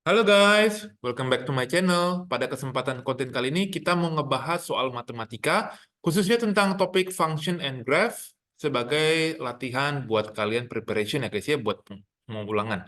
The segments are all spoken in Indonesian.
Halo guys, welcome back to my channel. Pada kesempatan konten kali ini kita mau ngebahas soal matematika, khususnya tentang topik function and graph sebagai latihan buat kalian preparation ya guys ya, buat pengulangan.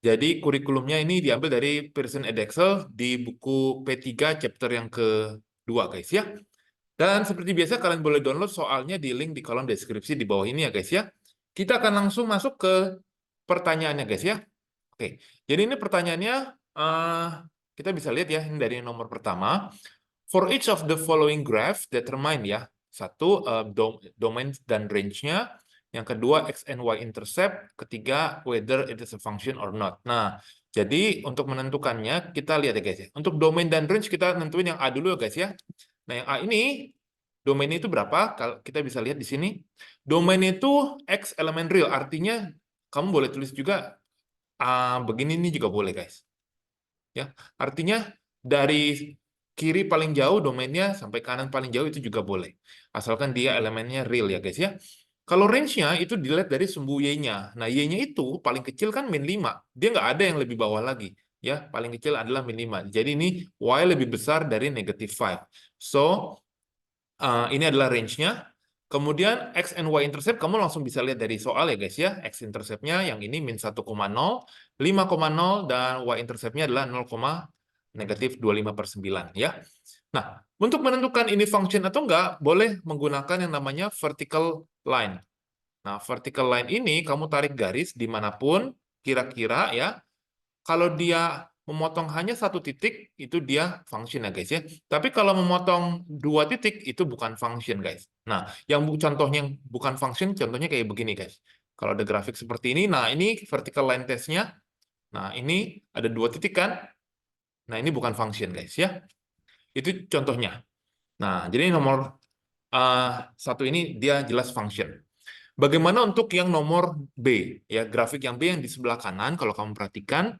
Jadi kurikulumnya ini diambil dari Pearson Edexcel di buku P3 chapter yang kedua guys ya. Dan seperti biasa kalian boleh download soalnya di link di kolom deskripsi di bawah ini ya guys ya. Kita akan langsung masuk ke pertanyaannya guys ya. Oke, jadi ini pertanyaannya kita bisa lihat ya ini dari nomor pertama. For each of the following graph, determine ya satu domain dan range-nya, yang kedua x and y intercept, ketiga whether it is a function or not. Nah, jadi untuk menentukannya kita lihat ya guys ya. Untuk domain dan range kita nentuin yang A dulu ya guys ya. Nah, yang A ini domain itu berapa? Kalau kita bisa lihat di sini, domain itu x elemen real, artinya kamu boleh tulis juga begini ini juga boleh guys. Ya, artinya dari kiri paling jauh domainnya sampai kanan paling jauh itu juga boleh. Asalkan dia elemennya real ya guys ya. Kalau range-nya itu dilihat dari sumbu y-nya. Nah, y-nya itu paling kecil kan min 5. Dia nggak ada yang lebih bawah lagi. Ya, paling kecil adalah min 5. Jadi ini y lebih besar dari negative 5. So, ini adalah range-nya. Kemudian X and Y intercept, kamu langsung bisa lihat dari soal ya guys ya. X intercept-nya yang ini min 1,0, 5,0, dan Y intercept-nya adalah 0, negatif 25/9 ya. Nah, untuk menentukan ini function atau enggak, boleh menggunakan yang namanya vertical line. Nah, vertical line ini kamu tarik garis dimanapun kira-kira ya. Kalau dia memotong hanya satu titik, itu dia function ya guys ya. Tapi kalau memotong dua titik, itu bukan function guys. Nah, yang contohnya yang bukan function, contohnya kayak begini guys. Kalau ada grafik seperti ini, nah ini vertical line test-nya. Nah, ini ada dua titik kan? Nah, ini bukan function guys ya. Itu contohnya. Nah, jadi nomor satu ini dia jelas function. Bagaimana untuk yang nomor B? Ya, grafik yang B yang di sebelah kanan, kalau kamu perhatikan,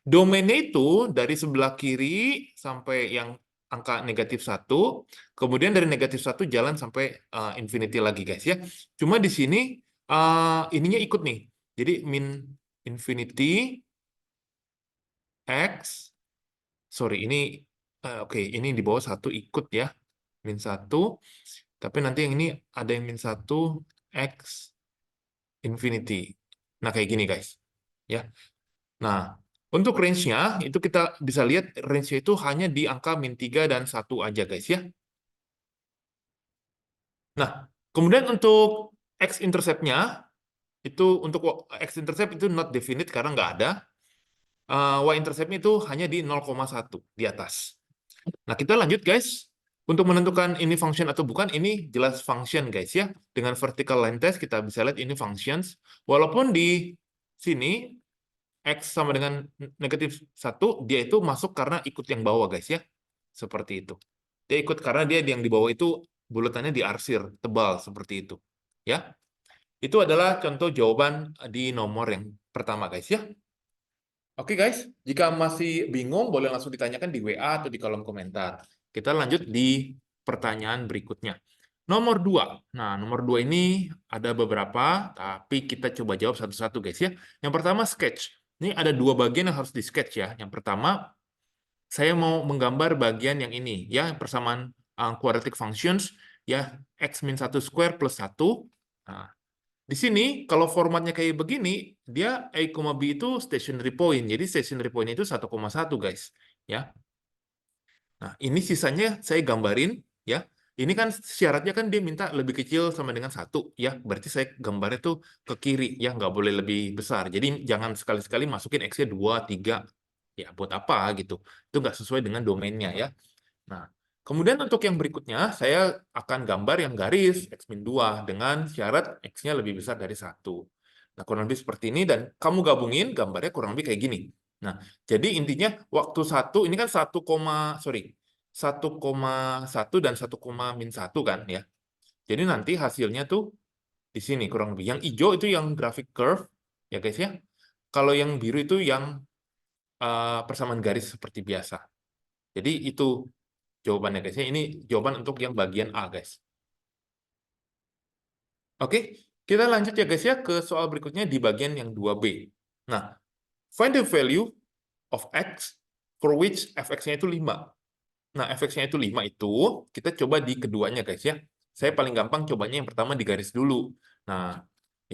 domainnya itu dari sebelah kiri sampai yang angka negatif 1, kemudian dari negatif 1 jalan sampai infinity lagi guys ya. Cuma di sini ininya ikut nih. Jadi min infinity x, sorry ini oke, ini di bawah 1 ikut ya. Min 1, tapi nanti yang ini ada yang min 1 x infinity. Nah, kayak gini guys. Ya. Nah, untuk range-nya, itu kita bisa lihat range-nya itu hanya di angka min 3 dan 1 aja, guys ya. Nah, kemudian untuk x-intercept-nya, itu untuk x-intercept itu not definite karena nggak ada. Y-intercept-nya itu hanya di 0,1 di atas. Nah, kita lanjut, guys. Untuk menentukan ini function atau bukan, ini jelas function, guys ya. Dengan vertical line test, kita bisa lihat ini functions. Walaupun di sini, X sama dengan negatif 1, dia itu masuk karena ikut yang bawah, guys ya. Seperti itu. Dia ikut karena dia yang di bawah itu bulatannya diarsir, tebal, seperti itu. Ya. Itu adalah contoh jawaban di nomor yang pertama, guys ya. Oke, guys. Jika masih bingung, boleh langsung ditanyakan di WA atau di kolom komentar. Kita lanjut di pertanyaan berikutnya. Nomor 2. Nah, nomor 2 ini ada beberapa, tapi kita coba jawab satu-satu, guys ya. Yang pertama, sketch. Ini ada dua bagian yang harus di-sketch ya. Yang pertama, saya mau menggambar bagian yang ini, ya, persamaan quadratic functions, ya, x min 1 square plus 1. Nah, di sini, kalau formatnya kayak begini, dia A, B itu stationary point. Jadi stationary point itu 1,1, guys. Ya. Nah, ini sisanya saya gambarin. Ya. Ini kan syaratnya kan dia minta lebih kecil sama dengan 1. Ya. Berarti saya gambarnya tuh ke kiri. Ya, nggak boleh lebih besar. Jadi jangan sekali-sekali masukin X-nya 2, 3. Ya, buat apa gitu. Itu nggak sesuai dengan domainnya. Ya. Nah, kemudian untuk yang berikutnya, saya akan gambar yang garis X-2 dengan syarat X-nya lebih besar dari 1. Nah, kurang lebih seperti ini, dan kamu gabungin gambarnya kurang lebih kayak gini. Nah, jadi intinya waktu 1, ini kan 1,1 dan 1,-1 kan ya. Jadi nanti hasilnya tuh di sini kurang lebih. Yang hijau itu yang grafik curve, ya guys ya. Kalau yang biru itu yang persamaan garis seperti biasa. Jadi itu jawabannya guys ya. Ini jawaban untuk yang bagian A guys. Oke, kita lanjut ya guys ya ke soal berikutnya di bagian yang 2B. Nah, find the value of x for which fx-nya itu 5. Nah, fx-nya itu 5 itu, kita coba di keduanya, guys, ya. Saya paling gampang cobanya yang pertama di garis dulu. Nah,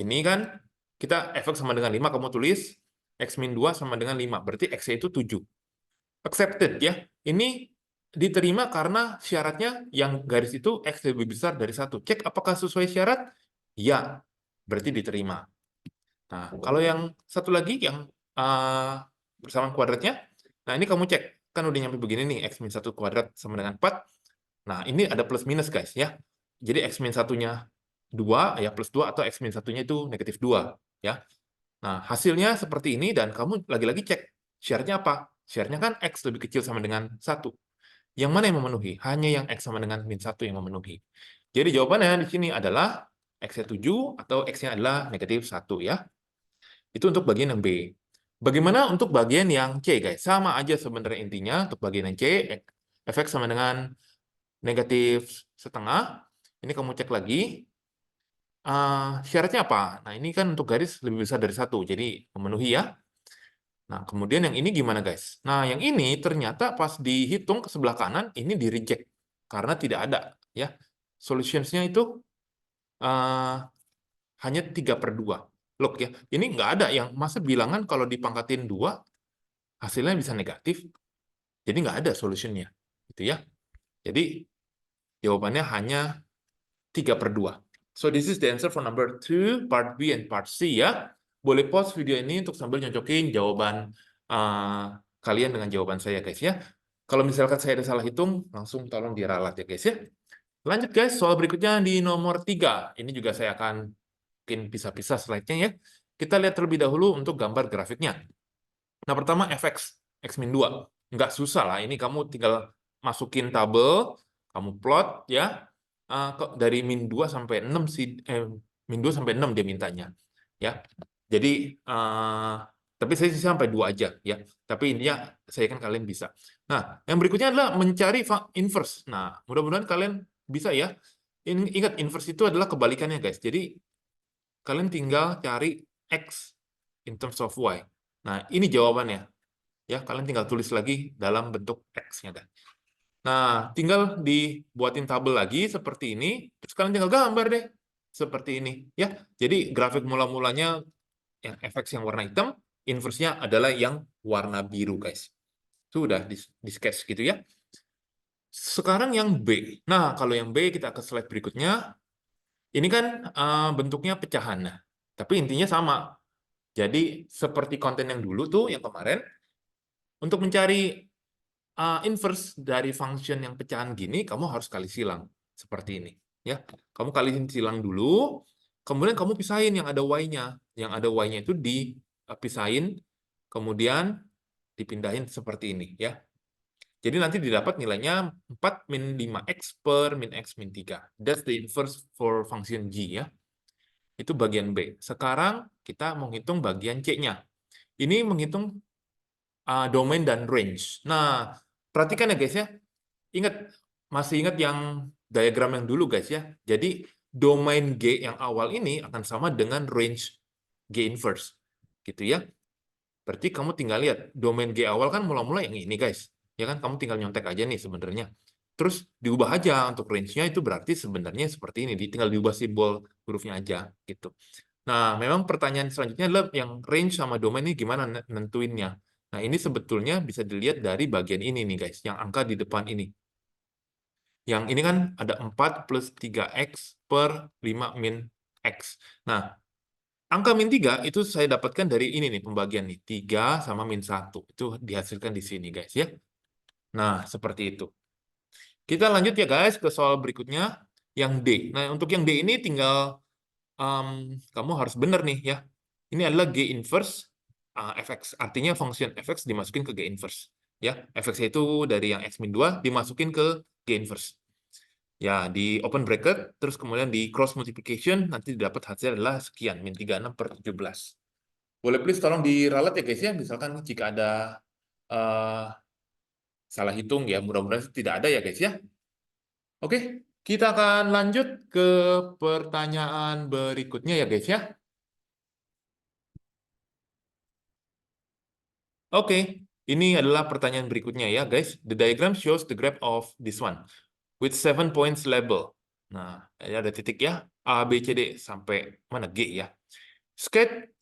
ini kan kita fx sama dengan 5, kamu tulis x min 2 sama dengan 5. Berarti x-nya itu 7. Accepted, ya. Ini diterima karena syaratnya yang garis itu x lebih besar dari 1. Cek apakah sesuai syarat? Ya, berarti diterima. Nah, kalau yang satu lagi yang bersamaan kuadratnya, nah ini kamu cek, kan udah nyampe begini nih, x min 1 kuadrat sama dengan 4. Nah, ini ada plus minus, guys, ya. Jadi x min 1-nya 2, ya plus 2, atau x min 1-nya itu negatif 2, ya. Nah, hasilnya seperti ini, dan kamu lagi-lagi cek syaratnya apa? Syaratnya kan x lebih kecil sama dengan 1. Yang mana yang memenuhi? Hanya yang x sama dengan min 1 yang memenuhi. Jadi jawabannya di sini adalah x-nya 7 atau x-nya adalah negatif 1, ya. Itu untuk bagian yang B. Bagaimana untuk bagian yang C, guys? Sama aja sebenarnya intinya. Untuk bagian yang C, fx sama dengan negatif setengah. Ini kamu cek lagi. Syaratnya apa? Nah, ini kan untuk garis lebih besar dari 1, jadi memenuhi, ya. Nah, kemudian yang ini gimana, guys? Nah, yang ini ternyata pas dihitung ke sebelah kanan, ini di-reject. Karena tidak ada, ya. Solutions-nya itu hanya 3/2. Look, ya, ini nggak ada yang masa bilangan kalau dipangkatin 2, hasilnya bisa negatif. Jadi nggak ada solutionnya. Gitu, ya. Jadi, jawabannya hanya 3/2. So, this is the answer for number 2, part B and part C, ya. Boleh pause video ini untuk sambil nyocokin jawaban kalian dengan jawaban saya, guys, ya. Kalau misalkan saya ada salah hitung, langsung tolong diralat, ya, guys, ya. Lanjut, guys, soal berikutnya di nomor 3. Ini juga saya akan mungkin pisah-pisah slide-nya, ya. Kita lihat terlebih dahulu untuk gambar grafiknya. Nah, pertama fx, x min 2. Nggak susah lah, ini kamu tinggal masukin tabel, kamu plot, ya. Dari min 2 sampai 6 sih, min 2 sampai 6 dia mintanya, ya. Jadi tapi saya sih sampai 2 aja, ya. Tapi intinya saya kan kalian bisa. Nah, yang berikutnya adalah mencari inverse. Nah, mudah-mudahan kalian bisa, ya. Ingat, inverse itu adalah kebalikannya, guys. Jadi kalian tinggal cari x in terms of y. Nah, ini jawabannya. Ya, kalian tinggal tulis lagi dalam bentuk X-nya, kan. Nah, tinggal dibuatin tabel lagi seperti ini, terus kalian tinggal gambar deh seperti ini, ya. Jadi grafik mula-mulanya yang fx yang warna hitam, inverse-nya adalah yang warna biru, guys. Itu udah di sketch gitu, ya. Sekarang yang B. Nah, kalau yang B kita ke slide berikutnya. Ini kan bentuknya pecahan. Nah, tapi intinya sama. Jadi seperti konten yang dulu tuh, yang kemarin, untuk mencari inverse dari function yang pecahan gini, kamu harus kali silang seperti ini, ya. Kamu kaliin silang dulu, kemudian kamu pisahin yang ada y-nya. Yang ada y-nya itu dipisahin, kemudian dipindahin seperti ini, ya. Jadi nanti didapat nilainya 4 min 5x per min x min 3. That's the inverse for function g, ya. Itu bagian B. Sekarang kita menghitung bagian C-nya. Ini menghitung domain dan range. Nah, perhatikan ya, guys, ya. Masih ingat yang diagram yang dulu, guys, ya. Jadi domain G yang awal ini akan sama dengan range G inverse. Gitu, ya. Berarti kamu tinggal lihat domain G awal kan mula-mula yang ini, guys. Ya kan, kamu tinggal nyontek aja nih sebenarnya. Terus diubah aja untuk range-nya, itu berarti sebenarnya seperti ini, tinggal diubah simbol hurufnya aja gitu. Nah, memang pertanyaan selanjutnya adalah yang range sama domain ini gimana nentuinnya. Nah, ini sebetulnya bisa dilihat dari bagian ini nih, guys, yang angka di depan ini. Yang ini kan ada 4 plus 3x per 5 min x. Nah, angka min 3 itu saya dapatkan dari ini nih, pembagian nih. 3 sama min 1. Itu dihasilkan di sini, guys, ya. Nah, seperti itu. Kita lanjut ya, guys, ke soal berikutnya, yang D. Nah, untuk yang D ini tinggal kamu harus benar nih, ya. Ini adalah G inverse fx. Artinya function fx dimasukin ke G inverse. Ya, fx itu dari yang x min 2 dimasukin ke G inverse. Ya, di open bracket, terus kemudian di cross multiplication, nanti didapat hasil adalah sekian, min 36 per 17. Boleh please tolong diralat ya, guys, ya. Misalkan jika ada salah hitung, ya mudah-mudahan tidak ada ya, guys, ya. Oke, kita akan lanjut ke pertanyaan berikutnya ya, guys, ya. Oke, Ini adalah pertanyaan berikutnya ya, guys. The diagram shows the graph of this one with 7 points label. Nah, ini ada titik ya, A, B, C, D, sampai mana G ya. Sketch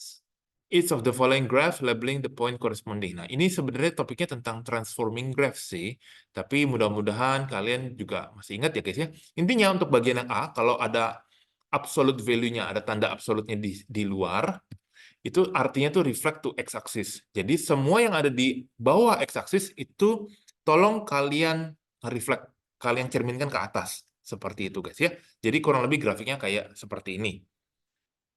each of the following graph labeling the point corresponding. Nah, ini sebenarnya topiknya tentang transforming graph sih, tapi mudah-mudahan kalian juga masih ingat ya guys ya. Intinya untuk bagian yang A, kalau ada absolute value-nya, ada tanda absolutnya di luar, itu artinya tuh reflect to x-axis. Jadi semua yang ada di bawah x-axis itu tolong kalian reflect, kalian cerminkan ke atas. Seperti itu guys ya. Jadi kurang lebih grafiknya kayak seperti ini.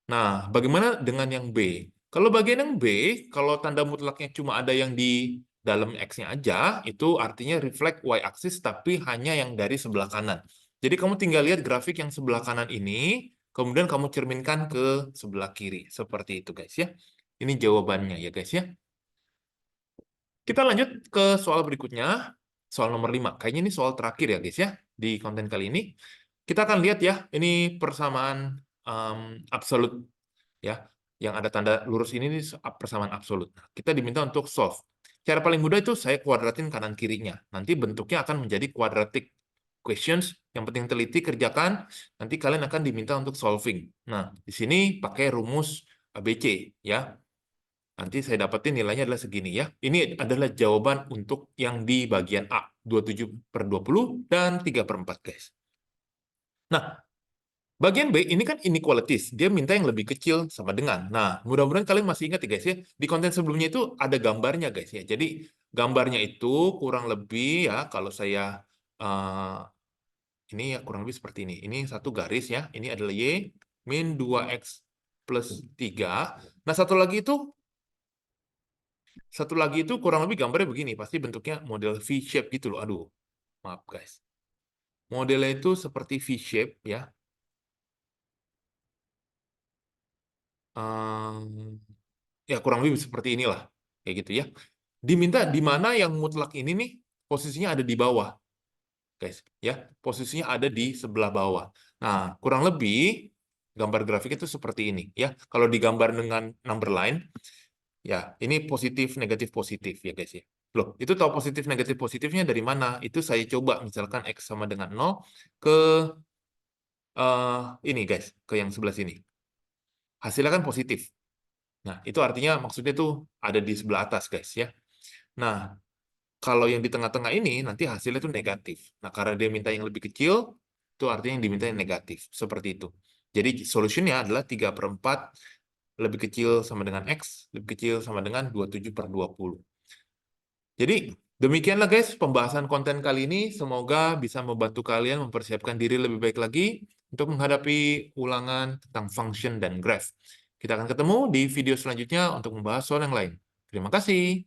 Nah, bagaimana dengan yang B? Kalau bagian yang B, kalau tanda mutlaknya cuma ada yang di dalam X-nya aja, itu artinya reflect Y-axis, tapi hanya yang dari sebelah kanan. Jadi kamu tinggal lihat grafik yang sebelah kanan ini, kemudian kamu cerminkan ke sebelah kiri. Seperti itu, guys ya. Ini jawabannya ya, guys ya. Kita lanjut ke soal berikutnya, soal nomor 5. Kayaknya ini soal terakhir ya, guys ya, di konten kali ini. Kita akan lihat ya, ini persamaan absolut ya, yang ada tanda lurus ini persamaan absolut. Nah, kita diminta untuk solve. Cara paling mudah itu saya kuadratin kanan kirinya. Nanti bentuknya akan menjadi quadratic questions. Yang penting teliti, kerjakan. Nanti kalian akan diminta untuk solving. Nah, di sini pakai rumus ABC ya. Nanti saya dapetin nilainya adalah segini ya. Ini adalah jawaban untuk yang di bagian A, 27/20 dan 3/4 guys. Nah, bagian B ini kan inequalities. Dia minta yang lebih kecil sama dengan. Nah, mudah-mudahan kalian masih ingat ya guys ya. Di konten sebelumnya itu ada gambarnya guys ya. Jadi gambarnya itu kurang lebih ya kalau saya ini ya kurang lebih seperti ini. Ini satu garis ya. Ini adalah Y min 2X plus 3. Nah, satu lagi itu kurang lebih gambarnya begini. Pasti bentuknya model V-shape gitu loh. Aduh, maaf guys. Modelnya itu seperti V-shape ya. Ya kurang lebih seperti inilah. Kayak gitu ya. Diminta di mana yang mutlak ini nih posisinya ada di bawah. Guys, ya. Posisinya ada di sebelah bawah. Nah, kurang lebih gambar grafik itu seperti ini ya. Kalau digambar dengan number line, ya, ini positif, negatif, positif ya guys ya. Loh, itu tahu positif, negatif, positifnya dari mana? Itu saya coba misalkan X sama dengan 0 ke ini guys, ke yang sebelah sini. Hasilnya kan positif. Nah, itu artinya maksudnya itu ada di sebelah atas guys ya. Nah, kalau yang di tengah-tengah ini nanti hasilnya itu negatif. Nah, karena dia minta yang lebih kecil, itu artinya yang diminta yang negatif. Seperti itu. Jadi solusinya adalah 3/4 lebih kecil sama dengan X, lebih kecil sama dengan 27/20. Jadi, demikianlah guys pembahasan konten kali ini. Semoga bisa membantu kalian mempersiapkan diri lebih baik lagi untuk menghadapi ulangan tentang function dan graph. Kita akan ketemu di video selanjutnya untuk membahas soal yang lain. Terima kasih.